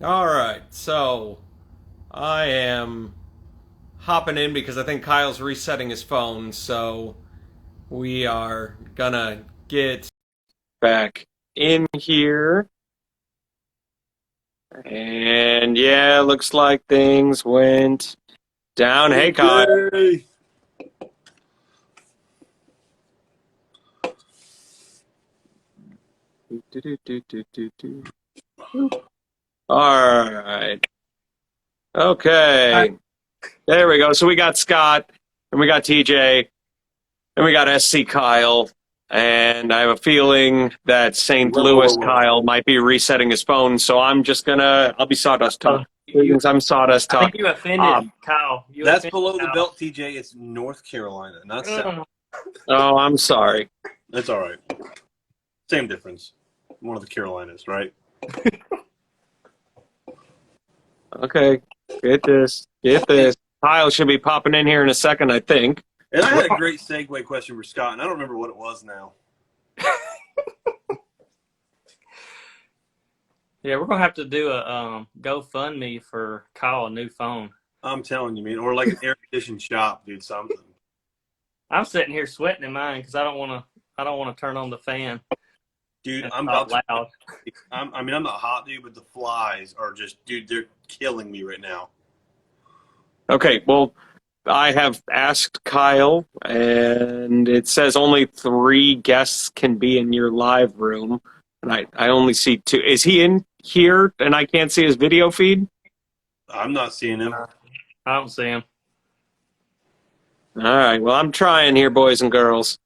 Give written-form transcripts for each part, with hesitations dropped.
All right, so I am hopping in because I think Kyle's resetting his phone, so we are gonna get back in here. And yeah, looks like things went down. Hey, Kyle. Yay! All right. Hi. Okay. There we go. So we got Scott, and we got TJ, and we got SC Kyle. And I have a feeling that St. Whoa, whoa, Louis whoa, whoa. Kyle might be resetting his phone. So I'll be Sawdust Oh, Talk. you. I'm Sawdust I think Talk. you offended Um, Kyle. You That's offended below the Kyle. belt, TJ. It's North Carolina, not South. Mm. oh, I'm sorry. That's all right. Same difference. One of the Carolinas, right? Okay. Get this. Get this. Kyle should be popping in here in a second, I think. And I had a great segue question for Scott, and I don't remember what it was now. Yeah, we're gonna have to do a GoFundMe for Kyle a new phone. I'm telling you, man. Or like an air conditioned shop, dude, something. I'm sitting here sweating in mine because I don't want to turn on the fan Dude, and it's I'm all about to. loud. I'm not hot, dude, but the flies are just, dude, they're killing me right now. Okay. Well, I have asked Kyle, and it says only three guests can be in your live room. And I only see two. Is he in here and I can't see his video feed? I'm not seeing him. I don't see him. All right. Well, I'm trying here, boys and girls.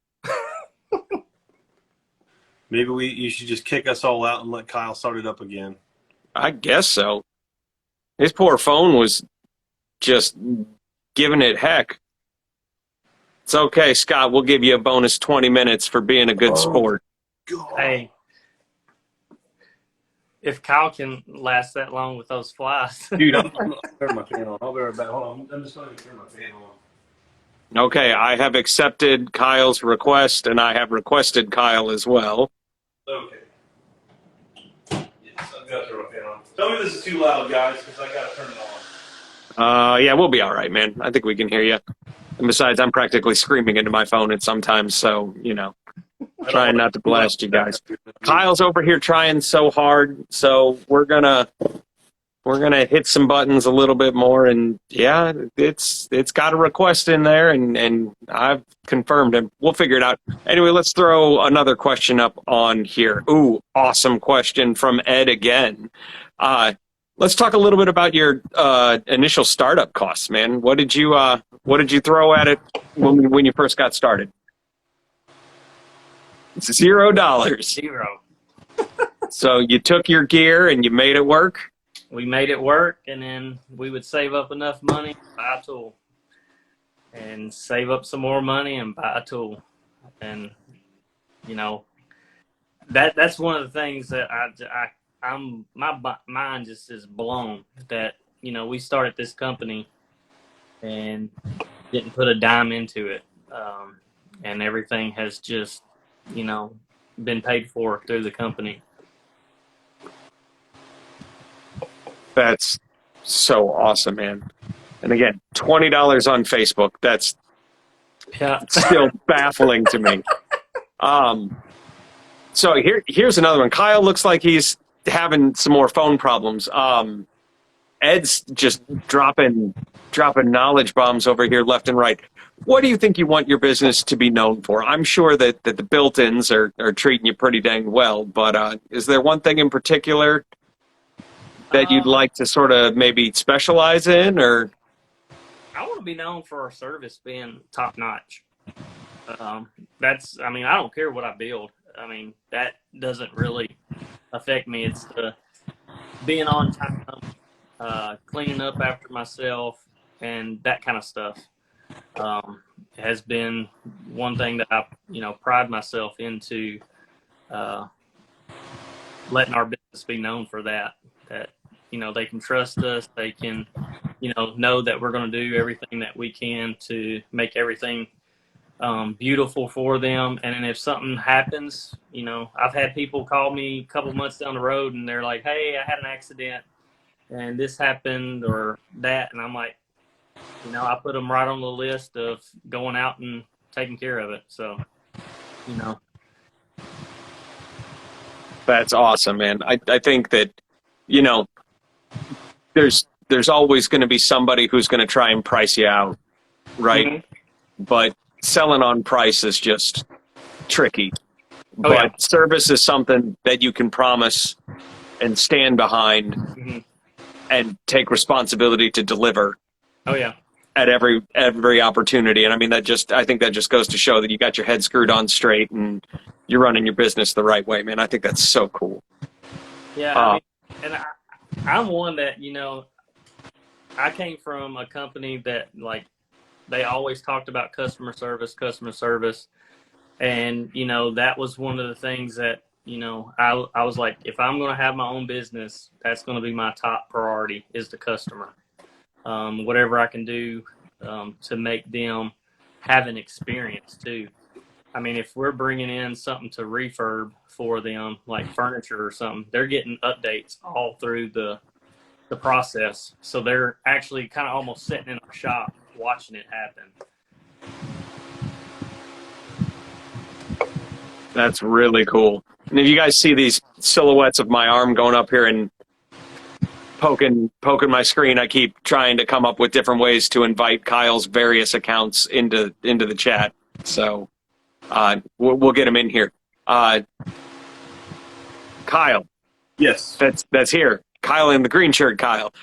Maybe you should just kick us all out and let Kyle start it up again. I guess so. His poor phone was just giving it heck. It's okay, Scott. We'll give you a bonus 20 minutes for being a good Oh, sport. God. Hey, if Kyle can last that long with those flies. Dude, I'm not turning my fan on. I'll be right back. Hold on. I'm just going to turn my fan on. Okay, I have accepted Kyle's request, and I have requested Kyle as well. Okay. Yes, I've got to turn my fan on. Tell me this is too loud, guys, because I got to turn it on. Yeah, we'll be all right, man. I think we can hear you. And besides, I'm practically screaming into my phone at sometimes, so, I don't trying want not to too loud blast you guys. background. Kyle's over here trying so hard, so we're gonna hit some buttons a little bit more, and yeah, it's got a request in there, and I've confirmed him. We'll figure it out. Anyway, let's throw another question up on here. Ooh, awesome question from Ed again. Let's talk a little bit about your initial startup costs, man. What did you throw at it when you first got started? $0. Zero. So you took your gear and you made it work. We made it work, and then we would save up enough money, buy a tool, and save up some more money and buy a tool. And you know that's one of the things that I'm my mind just is blown that we started this company and didn't put a dime into it, and everything has just you know been paid for through the company. That's so awesome, man. And again, $20 on Facebook. That's Yeah. still baffling to me. Um, so here's another one. Kyle looks like he's having some more phone problems. Ed's just dropping knowledge bombs over here left and right. What do you think you want your business to be known for? I'm sure that the built-ins are treating you pretty dang well, but is there one thing in particular that you'd um, like to sort of maybe specialize in, or I want to be known for our service being top notch. I mean, I don't care what I build. I mean, that doesn't really affect me. It's the being on time, cleaning up after myself, and that kind of stuff. Has been one thing that I, pride myself into, uh, letting our business be known for that. That they can trust us. They can, know that we're going to do everything that we can to make everything beautiful for them. And then if something happens, I've had people call me a couple months down the road and they're like, "Hey, I had an accident. and this happened or that. And I'm like, I put them right on the list of going out and taking care of it. So, you know, That's awesome, man. I think that, you know, there's always going to be somebody who's going to try and price you out, right? mhm. But selling on price is just tricky. Oh yeah. But service is something that you can promise and stand behind Hmm. and take responsibility to deliver Oh yeah. at every opportunity. And I mean, I think that just goes to show that you got your head screwed on straight and you're running your business the right way, man. I think that's so cool. Yeah. I Uh, mean, and I'm one that, I came from a company that like they always talked about customer service. And, that was one of the things that, I was like, if I'm going to have my own business, that's going to be my top priority is the customer. Whatever I can do to make them have an experience too. I mean, if we're bringing in something to refurb for them, like furniture or something, they're getting updates all through the process. So they're actually kind of almost sitting in our shop watching it happen. that's really cool. And if you guys see these silhouettes of my arm going up here and poking my screen, I keep trying to come up with different ways to invite Kyle's various accounts into the chat. So we'll get him in here. Kyle, Yes. that's here. Kyle in the green shirt. Kyle,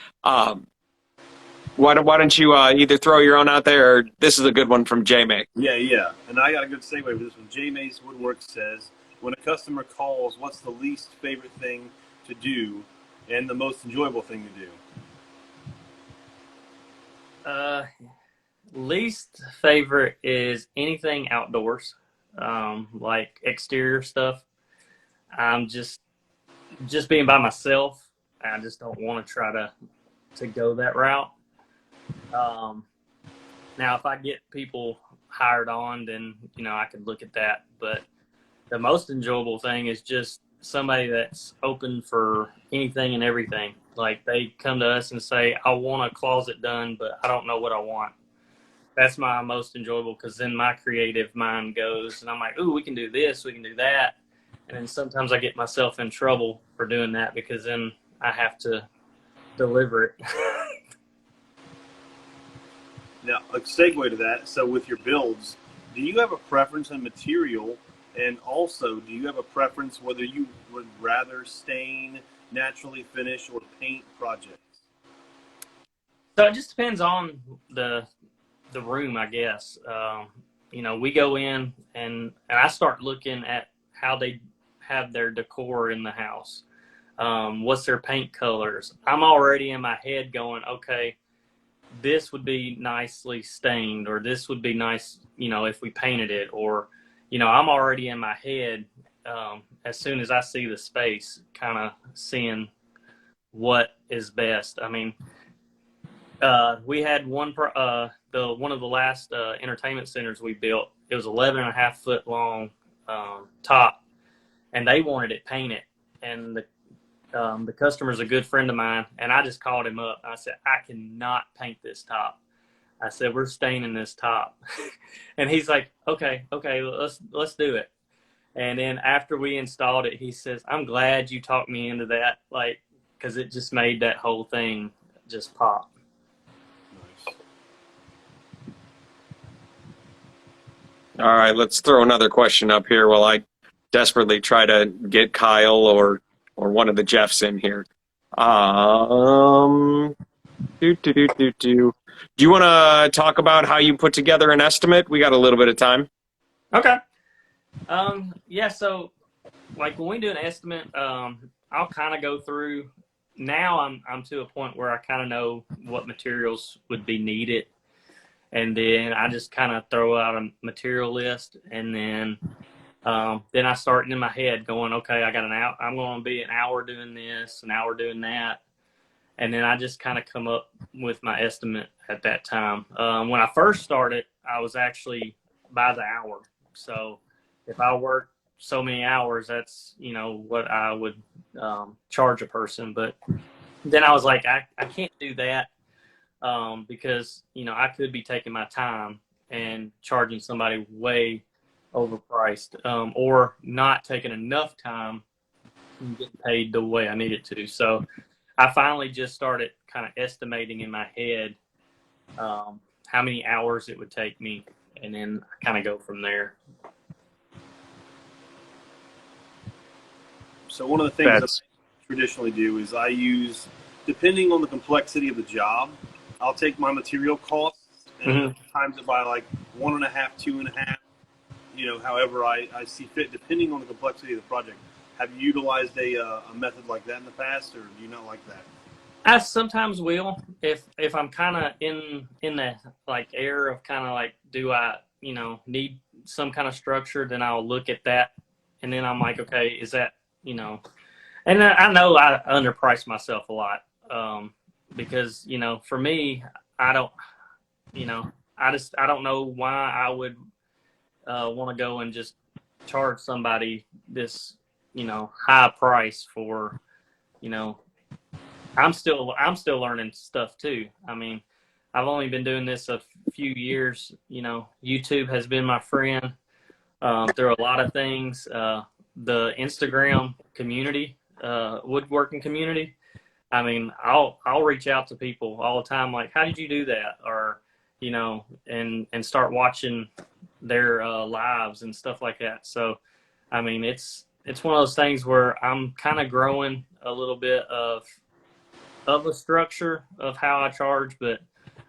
why don't you either throw your own out there, or this is a good one from J May. Yeah. And I got a good segue for this one. J May's Woodworks says, when a customer calls, what's the least favorite thing to do and the most enjoyable thing to do? Least favorite is anything outdoors, like exterior stuff. I'm just being by myself. I just don't want to try to go that route. Um, Now, if I get people hired on, then I could look at that. But the most enjoyable thing is just somebody that's open for anything and everything. Like they come to us and say, "I want a closet done, but I don't know what I want." That's my most enjoyable because then my creative mind goes, and I'm like, "Ooh, we can do this, we can do that," and then sometimes I get myself in trouble for doing that because then I have to deliver it. Now, a segue to that. So, with your builds, do you have a preference in material? And also, do you have a preference whether you would rather stain, naturally finish, or paint projects? So it just depends on the room, I guess. We go in and I start looking at how they have their decor in the house. What's their paint colors? I'm already in my head going, okay, this would be nicely stained, or this would be nice, if we painted it, or, I'm already in my head as soon as I see the space, kind of seeing what is best. I mean, we had one of the last entertainment centers we built. It was 11.5 foot long top, and they wanted it painted. And the customer's a good friend of mine, and I just called him up. I said, I cannot paint this top. I said, we're staining this top. And he's like, okay, let's do it. And then after we installed it, he says, I'm glad you talked me into that, like, because it just made that whole thing just pop. Nice. All right, let's throw another question up here while I desperately try to get Kyle or one of the Jeffs in here. Do you want to talk about how you put together an estimate? We got a little bit of time. Okay. Yeah, so like when we do an estimate, I'll kind of go through. Now I'm to a point where I kind of know what materials would be needed, and then I just kind of throw out a material list, and then I start in my head going, okay, I got an hour. I'm going to be an hour doing this, an hour doing that, and then I just kind of come up with my estimate at that time. When I first started, I was actually by the hour. So if I worked so many hours, that's what I would charge a person. But then I was like, I can't do that, because, you know, I could be taking my time and charging somebody way overpriced, or not taking enough time and getting paid the way I needed to. So I finally just started kind of estimating in my head, how many hours it would take me, and then I kind of go from there. So one of the things that That's I traditionally do is I use, depending on the complexity of the job, I'll take my material costs and Mm-hmm. times it by like 1.5, 2.5, however I see fit, depending on the complexity of the project. Have you utilized a method like that in the past, or do you not like that? I sometimes will, if I'm kind of in the like air of kind of like, do I, you know, need some kind of structure, then I'll look at that, and then I'm like, okay, is that, you know, and I know I underprice myself a lot, because, you know, for me, I don't, you know, I don't know why I would, want to go and just charge somebody this, you know, high price for, you know, I'm still learning stuff too. I mean, I've only been doing this a few years. You know, YouTube has been my friend, through a lot of things. The Instagram community, woodworking community. I mean, I'll reach out to people all the time, like, how did you do that? Or, you know, and start watching their, lives and stuff like that. So, I mean, it's one of those things where I'm kind of growing a little bit of a structure of how I charge, but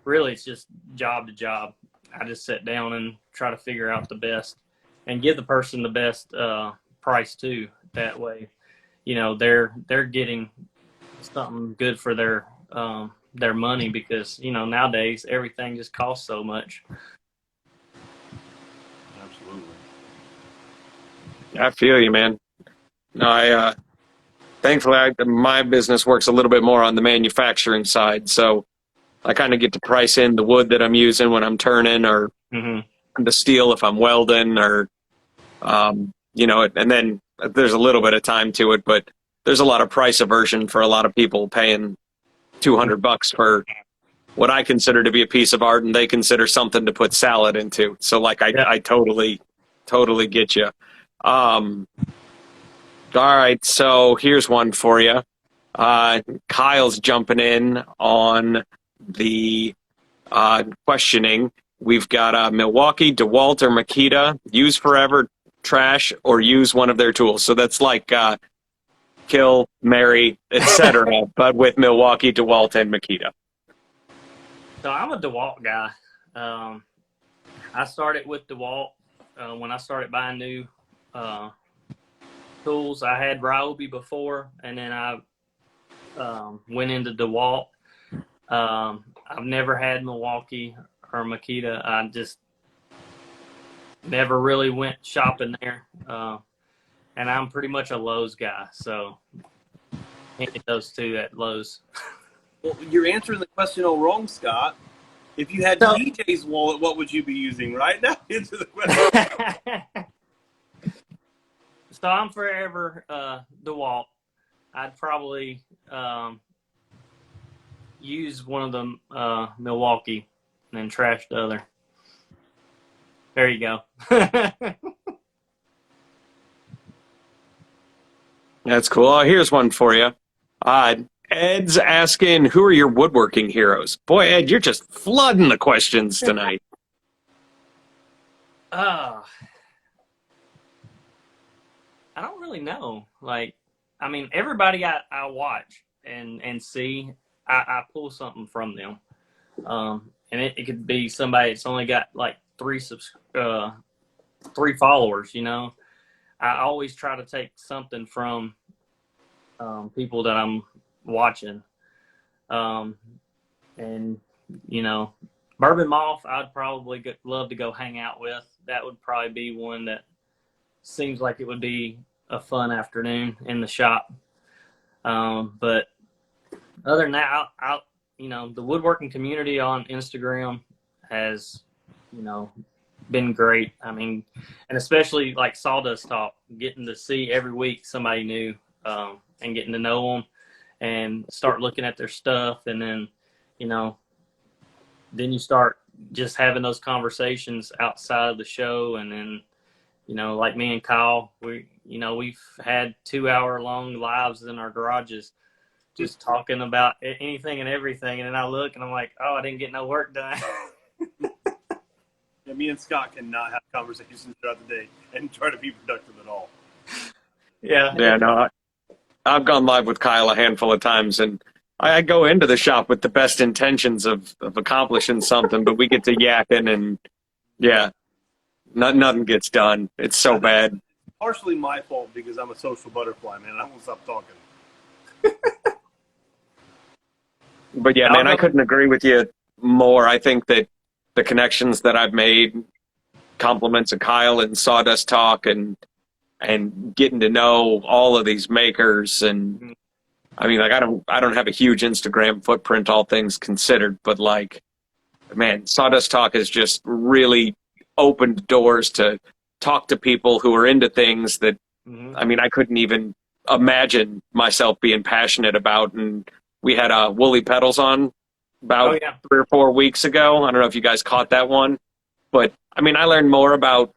really it's just job to job. I just sit down and try to figure out the best and give the person the best, price too. That way, you know, they're getting something good for their money, because, you know, nowadays everything just costs so much. Absolutely. I feel you, man. No, thankfully my business works a little bit more on the manufacturing side, so I kind of get to price in the wood that I'm using when I'm turning, or Mm-hmm. the steel if I'm welding, or and then there's a little bit of time to it, but there's a lot of price aversion for a lot of people paying $200 for what I consider to be a piece of art, and they consider something to put salad into. So like Yeah. I totally get you. Um, all right, so here's one for you. Kyle's jumping in on the questioning. We've got Milwaukee, DeWalt, or Makita. Use forever, trash, or use one of their tools. So that's like kill, marry, etc. But with Milwaukee, DeWalt, and Makita. So I'm a DeWalt guy. Um, I started with DeWalt, when I started buying new, uh, tools. I had Ryobi before, and then I, went into DeWalt. I've never had Milwaukee or Makita. I just never really went shopping there. And I'm pretty much a Lowe's guy, so can't get those two at Lowe's. Well, you're answering the question all wrong, Scott. If you had So, DJ's wallet, what would you be using right now? Answer the question. so I'm forever, DeWalt. I'd probably, use one of them, Milwaukee, and then trash the other. There you go. That's cool. Here's one for you. Ed's asking, who are your woodworking heroes? Boy, Ed, you're just flooding the questions tonight. uh, I don't really know. Like, I mean, everybody I watch and see, I pull something from them. And it could be somebody that's only got like three followers. You know, I always try to take something from, people that I'm watching. Um, and, you know, Bourbon Moth, I'd probably love to go hang out with. That would probably be one that seems like it would be a fun afternoon in the shop. But other than that, you know, the woodworking community on Instagram has, you know, been great. I mean, and especially like Sawdust Talk, getting to see every week somebody new, and getting to know them and start looking at their stuff, and then, you know, then you start just having those conversations outside of the show, and then, you know, like me and Kyle, we've had 2-hour long lives in our garages, just talking about anything and everything. And then I look and I'm like, oh, I didn't get no work done. Yeah, me and Scott cannot have conversations throughout the day and try to be productive at all. Yeah. Yeah, no, I've gone live with Kyle a handful of times, and I go into the shop with the best intentions of accomplishing something, but we get to yakking, and yeah, nothing gets done. It's so bad. Partially my fault because I'm a social butterfly, man. I won't stop talking. But yeah, man, I couldn't agree with you more. I think that the connections that I've made, compliments of Kyle and Sawdust Talk, and getting to know all of these makers, and I mean, like, I don't have a huge Instagram footprint, all things considered, but like, man, Sawdust Talk has just really opened doors to talk to people who are into things that, I mean, I couldn't even imagine myself being passionate about. And we had Woolly Petals on about 3 or 4 weeks ago. I don't know if you guys caught that one, but I mean, I learned more about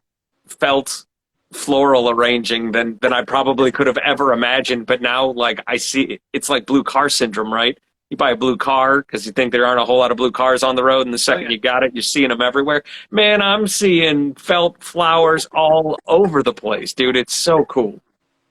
felt floral arranging than I probably could have ever imagined. But now, like, I see it's like blue car syndrome, right? You buy a blue car because you think there aren't a whole lot of blue cars on the road, and the second you got it, you're seeing them everywhere. Man, I'm seeing felt flowers all over the place, dude. It's so cool.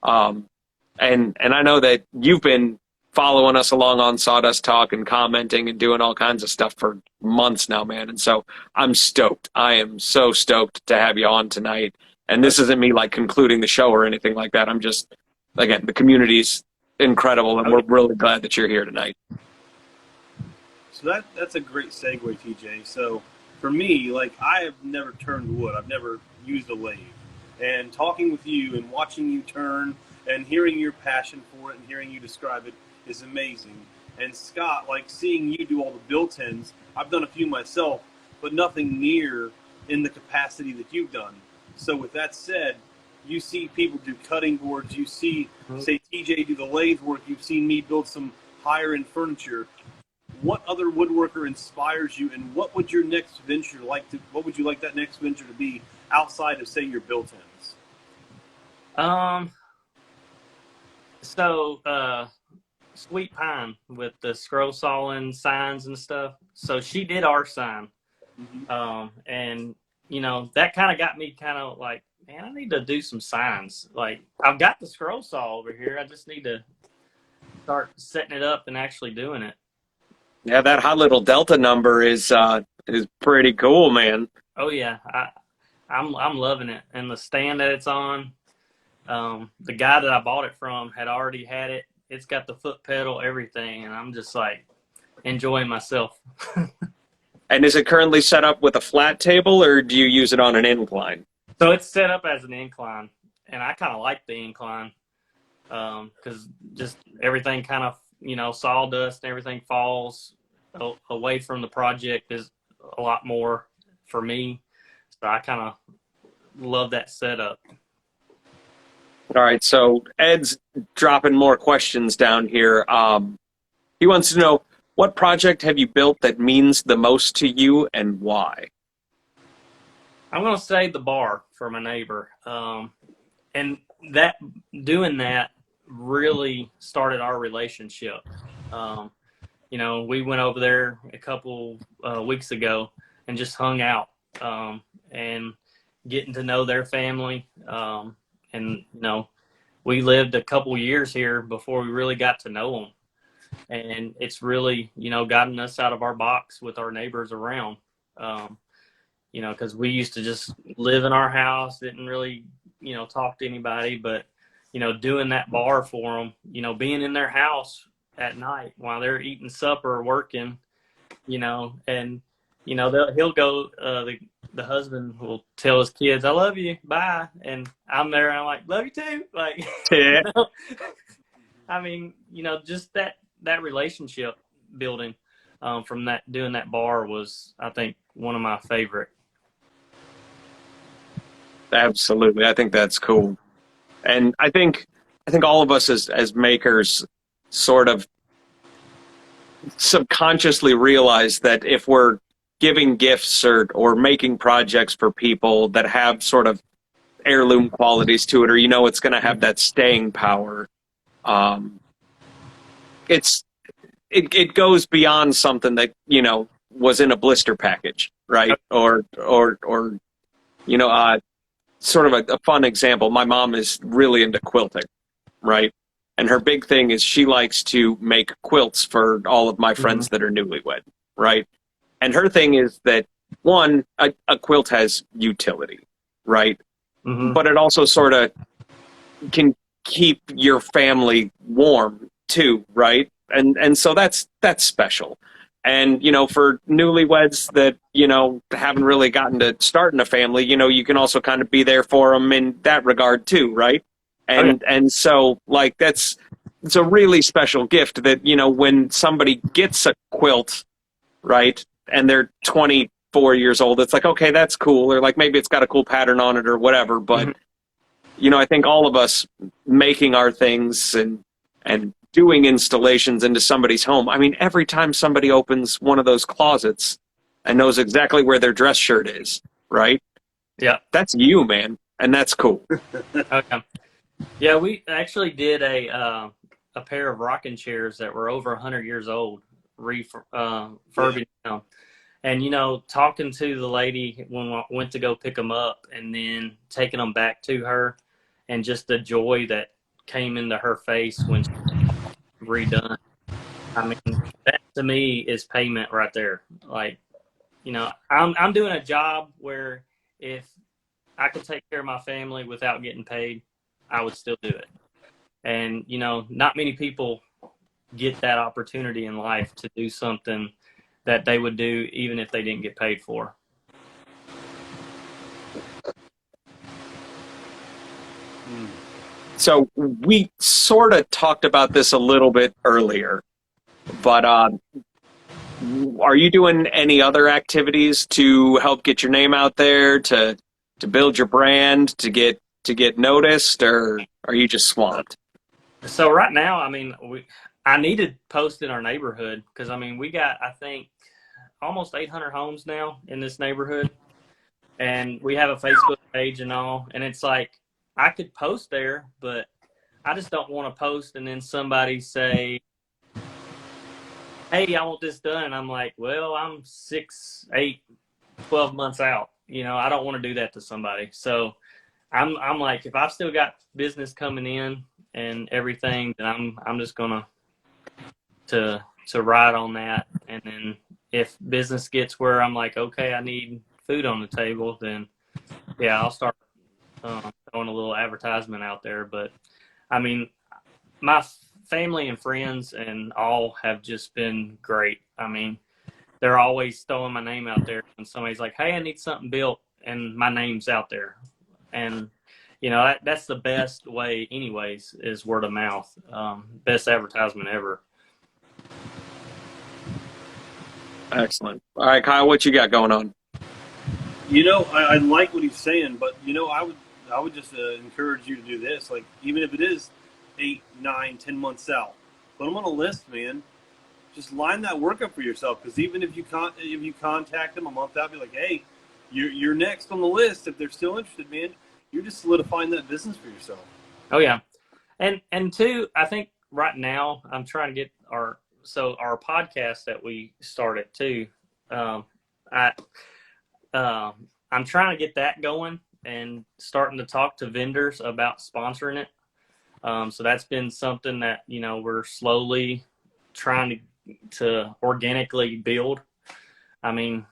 And I know that you've been following us along on Sawdust Talk and commenting and doing all kinds of stuff for months now, man. And so I'm stoked. I am so stoked to have you on tonight. And this isn't me like concluding the show or anything like that. I'm just, again, the community's incredible, and we're really glad that you're here tonight. So that's a great segue, TJ. So for me, like, I have never turned wood. I've never used a lathe. And talking with you and watching you turn and hearing your passion for it and hearing you describe it is amazing. And Scott, like, seeing you do all the built-ins, I've done a few myself, but nothing near in the capacity that you've done. So with that said, you see people do cutting boards, you see, say, TJ do the lathe work, you've seen me build some higher-end furniture. What other woodworker inspires you, and what would your next venture what would you like that next venture to be outside of, say, your built-ins? Sweet Pine with the scroll sawing signs and stuff. So she did our sign. And, you know, that kind of got me kind of like, man, I need to do some signs. Like, I've got the scroll saw over here. I just need to start setting it up and actually doing it. Yeah, that hot little Delta number is pretty cool, man. Oh yeah, I'm loving it, and the stand that it's on. The guy that I bought it from had already had it. It's got the foot pedal, everything, and I'm just like enjoying myself. And is it currently set up with a flat table, or do you use it on an incline? So it's set up as an incline, and I kind of like the incline because just everything kind of, you know, sawdust and everything falls away from the project is a lot more for me. So I kind of love that setup. All right, so Ed's dropping more questions down here. He wants to know, what project have you built that means the most to you, and why? I'm going to say the bar for my neighbor. And that doing that really started our relationship. You know, we went over there a couple weeks ago and just hung out and getting to know their family. And, you know, we lived a couple years here before we really got to know them. And it's really, you know, gotten us out of our box with our neighbors around. You know, because we used to just live in our house, didn't really, you know, talk to anybody. But, you know, doing that bar for them, you know, being in their house at night while they're eating supper or working, you know, and, you know, he'll go, the husband will tell his kids, I love you, bye. And I'm there and I'm like, love you too. Like, Yeah. you know? I mean, you know, just that relationship building from doing that bar was, I think, one of my favorite. Absolutely. I think that's cool. And I think all of us as makers sort of subconsciously realize that if we're giving gifts or making projects for people that have sort of heirloom qualities to it, or it's going to have that staying power, um, it goes beyond something that was in a blister package, right? Or sort of a fun example. My mom is really into quilting, right? And her big thing is she likes to make quilts for all of my friends that are newlywed, right? And her thing is that one, a quilt has utility, right? But it also sort of can keep your family warm too, right? And so that's special. And for newlyweds that haven't really gotten to starting a family, you can also kind of be there for them in that regard too, right? And so like it's a really special gift that when somebody gets a quilt, right, and they're 24 years old, it's like, okay, that's cool, or like maybe it's got a cool pattern on it or whatever, but I think all of us making our things and doing installations into somebody's home. I mean, every time somebody opens one of those closets and knows exactly where their dress shirt is, right? Yeah. That's you, man. And that's cool. Okay. Yeah, we actually did a pair of rocking chairs that were over 100 years old, refurbing them. And, talking to the lady when I went to go pick them up and then taking them back to her, and just the joy that came into her face when she redone. I mean, that to me is payment right there. Like, I'm doing a job where if I could take care of my family without getting paid, I would still do it. And, not many people get that opportunity in life to do something that they would do even if they didn't get paid for. So we sort of talked about this a little bit earlier, but are you doing any other activities to help get your name out there, to build your brand, to get noticed, or are you just swamped? So right now, I mean, I need to post in our neighborhood because, I mean, we got, I think, almost 800 homes now in this neighborhood, and we have a Facebook page and all, and it's like, I could post there, but I just don't want to post and then somebody say, hey, I want this done. And I'm like, well, I'm 6, 8, 12 months out. I don't want to do that to somebody. So I'm like, if I've still got business coming in and everything, then I'm just gonna to ride on that. And then if business gets where I'm like, okay, I need food on the table, then yeah, I'll start throwing a little advertisement out there. But I mean, my family and friends and all have just been great. I mean, they're always throwing my name out there when somebody's like, hey, I need something built, and my name's out there. And that's the best way anyways, is word of mouth. Best advertisement ever. Excellent. All right, Kyle, what you got going on? I like what he's saying, but I would just encourage you to do this. Like, even if it is 8, 9, 10 months out, put them on a list, man. Just line that work up for yourself. Because even if you contact them a month out, be like, hey, you're next on the list. If they're still interested, man, you're just solidifying that business for yourself. Oh yeah, and two, I think right now I'm trying to get our podcast that we started too. I'm trying to get that going and starting to talk to vendors about sponsoring it. So that's been something that, we're slowly trying to organically build. I mean,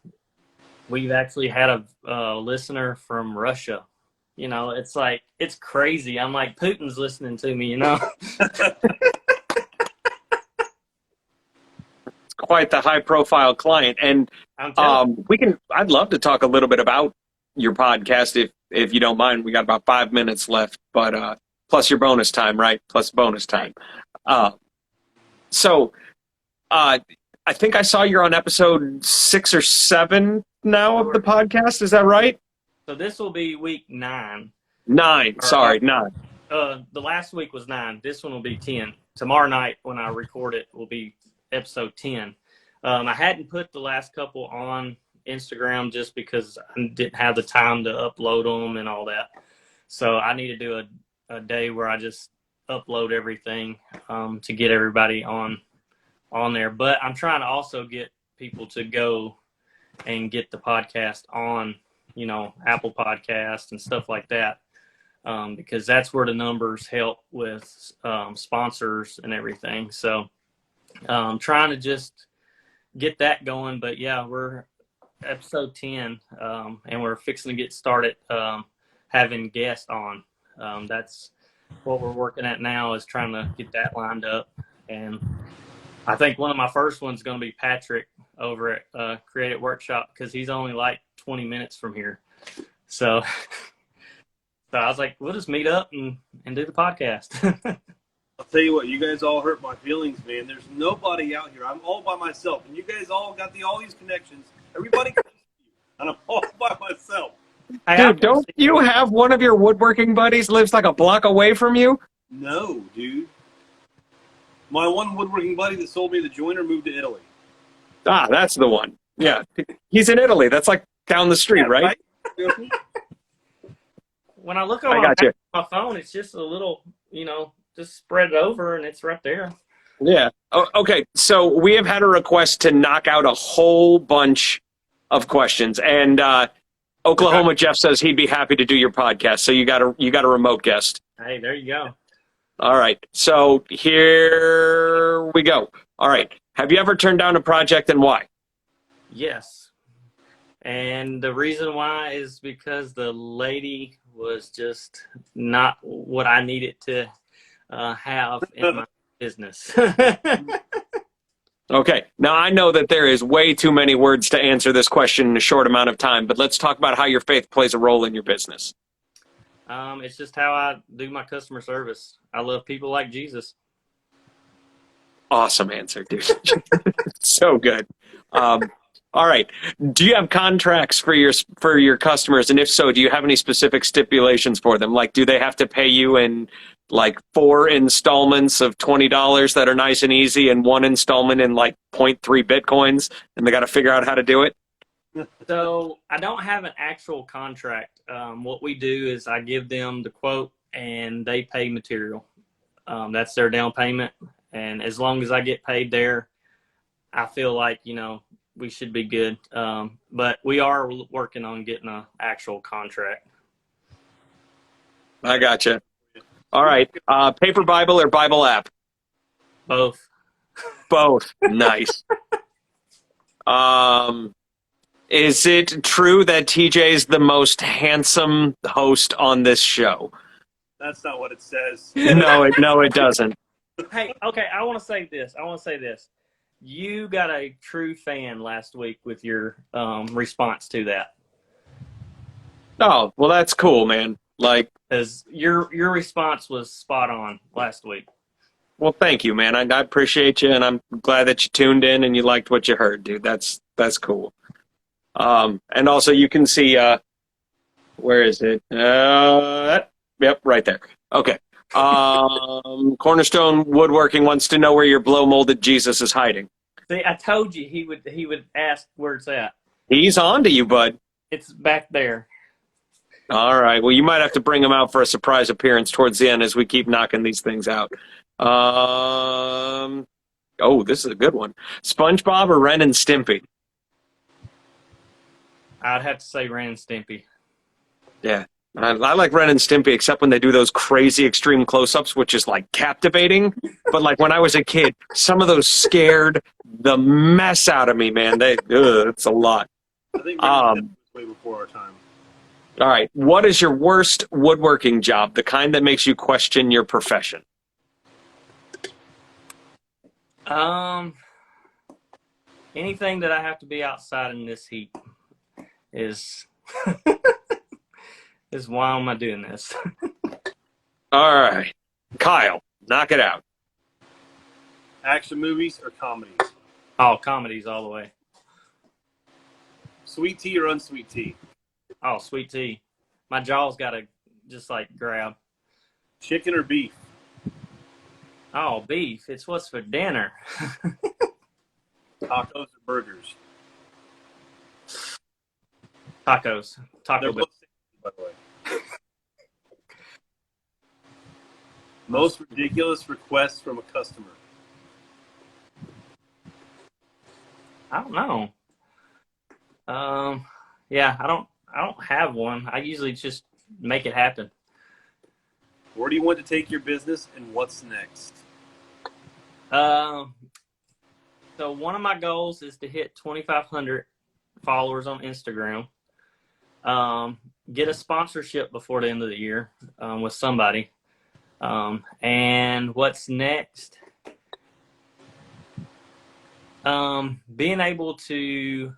we've actually had a listener from Russia. It's like, it's crazy. I'm like, Putin's listening to me, It's quite the high profile client. And I'd love to talk a little bit about your podcast if you don't mind. We got about 5 minutes left, but plus your bonus time, right? Plus bonus time. So I think I saw you're on episode 6 or 7 now of the podcast. Is that right? So this will be week 9. 9. Sorry, 9. The last week was 9. This one will be 10. Tomorrow night when I record it will be episode 10. I hadn't put the last couple on Instagram just because I didn't have the time to upload them and all that. So I need to do a day where I just upload everything to get everybody on there. But I'm trying to also get people to go and get the podcast on, Apple Podcast and stuff like that, because that's where the numbers help with sponsors and everything. So trying to just get that going. But yeah, we're episode 10, and we're fixing to get started having guests on. That's what we're working at now, is trying to get that lined up. And I think one of my first ones is going to be Patrick over at Creative Workshop, because he's only like 20 minutes from here. So I was like, we'll just meet up and do the podcast. I'll tell you what, you guys all hurt my feelings, man. There's nobody out here. I'm all by myself, and you guys all got all these connections. Everybody comes to you, and I'm all by myself. Dude, don't you have one of your woodworking buddies lives like a block away from you? No, dude. My one woodworking buddy that sold me the joiner moved to Italy. Ah, that's the one. Yeah. He's in Italy. That's like down the street, right? When I look on my phone, it's just a little, just spread it over and it's right there. Yeah. Oh, okay. So we have had a request to knock out a whole bunch of questions, and Oklahoma Jeff says he'd be happy to do your podcast. So you got a remote guest. Hey, there you go. All right. So here we go. All right. Have you ever turned down a project, and why? Yes. And the reason why is because the lady was just not what I needed to have in my business. Okay. Now, I know that there is way too many words to answer this question in a short amount of time, but let's talk about how your faith plays a role in your business. It's just how I do my customer service. I love people like Jesus. Awesome answer, dude. So good. All right. Do you have contracts for your customers? And if so, do you have any specific stipulations for them? Like, do they have to pay you in like 4 installments of $20 that are nice and easy, and 1 installment in like 0.3 Bitcoins, and they got to figure out how to do it? So I don't have an actual contract. What we do is I give them the quote and they pay material. That's their down payment. And as long as I get paid there, I feel like, we should be good. But we are working on getting an actual contract. I gotcha. All right. Paper Bible or Bible app? Both. Both. Nice. Is it true that TJ is the most handsome host on this show? That's not what it says. No, it doesn't. Hey, okay, I want to say this. You got a true fan last week with your response to that. Oh, well, that's cool, man. Like, because your response was spot on last week. Well, thank you, man. I appreciate you, and I'm glad that you tuned in and you liked what you heard, dude. That's cool. And also, you can see, where is it? Yep, right there. Okay. Cornerstone Woodworking wants to know where your blow molded Jesus is hiding. See, I told you he would ask where it's at. He's on to you, bud. It's back there. All right. Well, you might have to bring him out for a surprise appearance towards the end as we keep knocking these things out. Oh, this is a good one. SpongeBob or Ren and Stimpy? I'd have to say Ren and Stimpy. Yeah. I like Ren and Stimpy, except when they do those crazy extreme close-ups, which is like captivating. But like when I was a kid, some of those scared the mess out of me, man. It's a lot. I think was way before our time. All right. What is your worst woodworking job? The kind that makes you question your profession? Anything that I have to be outside in this heat is why am I doing this? All right. Kyle, knock it out. Action movies or comedies? Oh, comedies all the way. Sweet tea or unsweet tea? Oh, sweet tea. My jaw's got to just like grab. Chicken or beef? Oh, beef. It's what's for dinner. Tacos or burgers? Tacos. They're Taco Bell. both by the way. Most ridiculous requests from a customer. I don't know. Yeah, I don't have one. I usually just make it happen. Where do you want to take your business, and what's next? So one of my goals is to hit 2,500 followers on Instagram. Get a sponsorship before the end of the year with somebody. And what's next? Being able to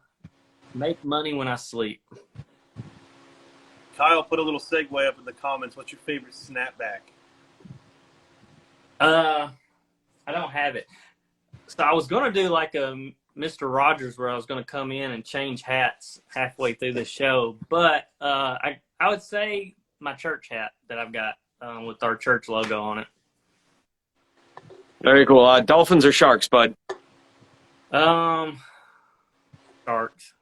make money when I sleep. Kyle put a little segue up in the comments. What's your favorite snapback? I don't have it. So I was going to do like a Mr. Rogers where I was going to come in and change hats halfway through the show. But I would say my church hat that I've got with our church logo on it. Very cool. Dolphins or sharks, bud? Sharks.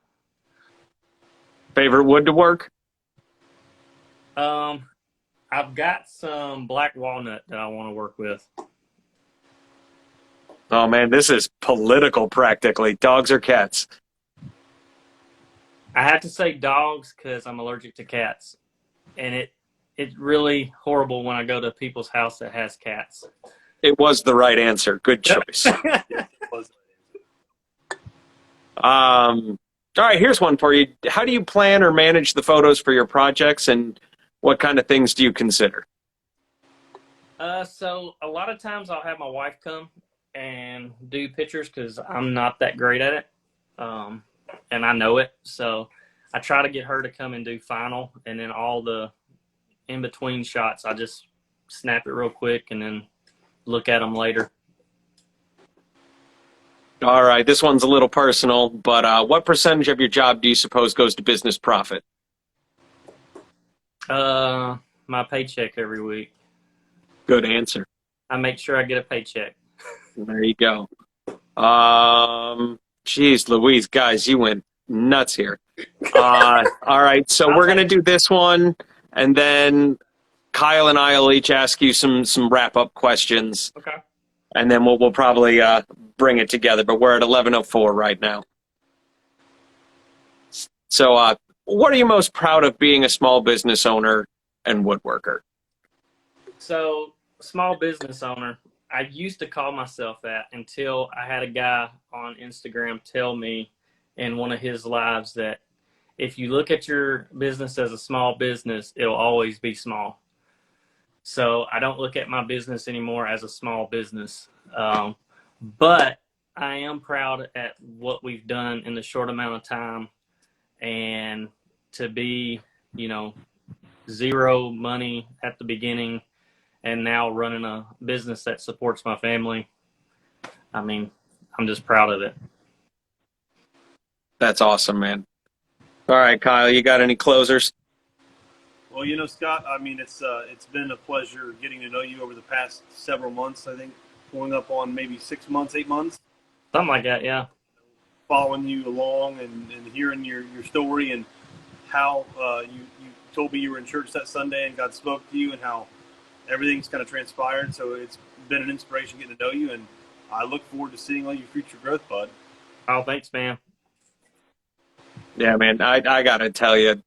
Favorite wood to work? I've got some black walnut that I want to work with. Oh, man, this is political practically. Dogs or cats? I have to say dogs because I'm allergic to cats. And it's really horrible when I go to people's house that has cats. It was the right answer. Good choice. All right, here's one for you. How do you plan or manage the photos for your projects, and what kind of things do you consider? So a lot of times I'll have my wife come and do pictures because I'm not that great at it, and I know it. So I try to get her to come and do final, and then all the in-between shots, I just snap it real quick and then look at them later. All right, this one's a little personal, but what percentage of your job do you suppose goes to business profit? My paycheck every week. Good answer. I make sure I get a paycheck. There you go. Geez, Louise, guys, you went nuts here. All right, so we're gonna do this one, and then Kyle and I will each ask you some wrap-up questions. Okay. And then we'll probably bring it together. But we're at 11:04 right now. So, what are you most proud of being a small business owner and woodworker? So, small business owner, I used to call myself that until I had a guy on Instagram tell me in one of his lives that if you look at your business as a small business, it'll always be small. So I don't look at my business anymore as a small business. But I am proud at what we've done in the short amount of time, and to be, zero money at the beginning and now running a business that supports my family. I mean, I'm just proud of it. That's awesome, man. All right, Kyle, you got any closers? Well, Scott, I mean, it's been a pleasure getting to know you over the past several months. I think going up on maybe 6 months, 8 months. Something like that, yeah. Following you along and hearing your story and how you told me you were in church that Sunday and God spoke to you and how everything's kind of transpired. So it's been an inspiration getting to know you, and I look forward to seeing all your future growth, bud. Oh, thanks, man. Yeah, man, I got to tell you,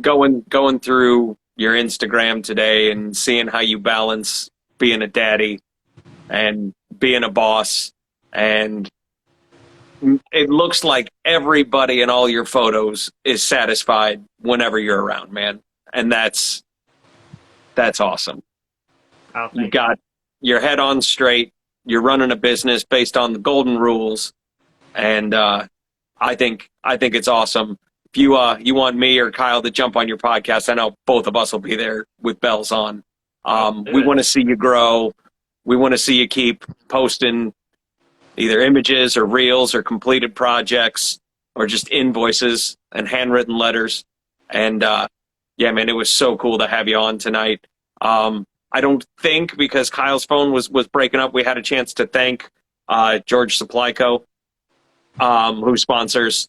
going through your Instagram today and seeing how you balance being a daddy and being a boss, and it looks like everybody in all your photos is satisfied whenever you're around, man. And that's awesome. Oh, You got your head on straight. You're running a business based on the golden rules, and I think it's awesome. If you want me or Kyle to jump on your podcast, I know both of us will be there with bells on. We want to see you grow. We want to see you keep posting either images or reels or completed projects or just invoices and handwritten letters. And yeah, man, it was so cool to have you on tonight. I don't think, because Kyle's phone was breaking up, we had a chance to thank George Supply Co. who sponsors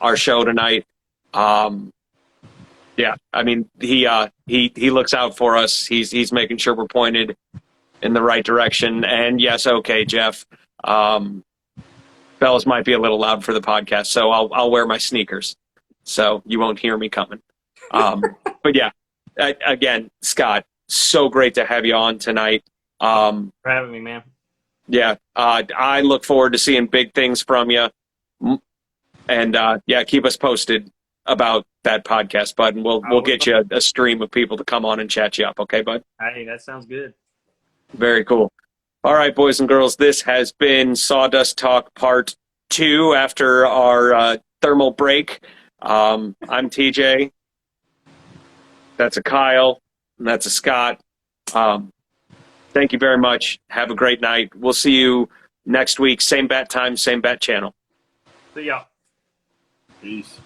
our show tonight. Yeah, I mean, he looks out for us. He's making sure we're pointed in the right direction. And yes, okay, Jeff. Bells might be a little loud for the podcast, so I'll wear my sneakers, so you won't hear me coming. But yeah, again, Scott, so great to have you on tonight. For having me, man. Yeah, I look forward to seeing big things from you. And yeah, keep us posted about that podcast, bud. And we'll get you a stream of people to come on and chat you up. Okay, bud? Hey, that sounds good. Very cool. All right, boys and girls, this has been Sawdust Talk Part 2 after our thermal break. I'm TJ. That's a Kyle. And that's a Scott. Thank you very much. Have a great night. We'll see you next week. Same bat time, same bat channel. See y'all. Peace.